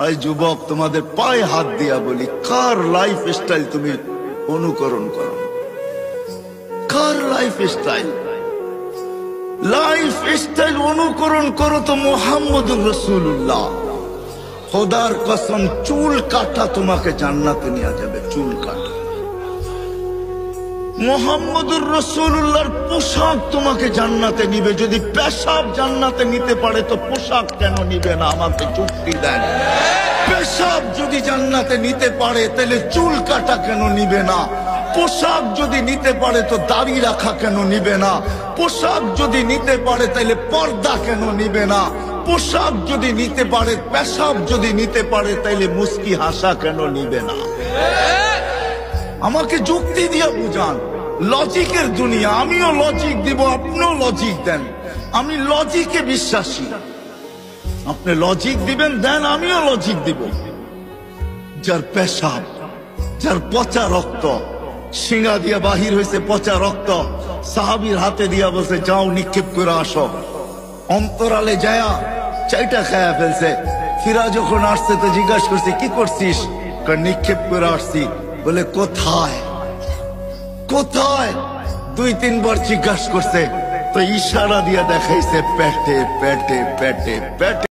এই যুবক, তোমাদের পায়ে হাত দিয়া বলি, কার লাইফ স্টাইল তুমি অনুকরণ করো? কার লাইফ স্টাইল? লাইফ স্টাইল অনুকরণ করো তো মুহাম্মদুর রাসূলুল্লাহ। খোদার কসম, চুল কাটা তোমাকে জান্নাতে নিয়ে যাবে। চুল কাটা। মুহাম্মদুর রাসূলুল্লাহর পোশাক তোমাকে জান্নাতে নিবে। যদি পেশাব জান্নাতে নিতে পারে তো পোশাক কেন নিবে না? আমাকে যুক্তি দেন। পেশাব যদি জান্নাতে নিতে পারে তাহলে চুল কাটা কেন নিবে না? পোশাক যদি নিতে পারে তো দাড়ি রাখা কেন নিবে না? পোশাক যদি নিতে পারে তাহলে পর্দা কেন নিবে না? পোশাক যদি নিতে পারে, পেশাব যদি নিতে পারে তাহলে মুস্কি হাসা কেন নিবে না? আমাকে যুক্তি দিয়ে বুঝান। লজিকের দুনিয়া, আমিও লজিক দিব, আপনিও লজিক দেন। আমি লজিকে বিশ্বাসী। আপনি লজিক দিবেন, দেন, আমিও লজিক দিব। যার পেশাব, যার পচা রক্ত, শিঙা দিয়া বাহির হয়েছে পচা রক্ত, সাহাবীর হাতে দিয়া বলছে যাও নিক্ষেপ করে আসো। অন্তরালে যায়া চাইটা খায়া ফেলছে। ফিরা যখন আসছে তো জিজ্ঞাসা করছে কি করছিস? নিক্ষেপ করে আসছি। বলে কোথায়? কোথায়? 2-3 বার জিজ্ঞাসা করছে তো ইশারা দিয়া দেখাইছে পেটে পেটে পেটে পেটে।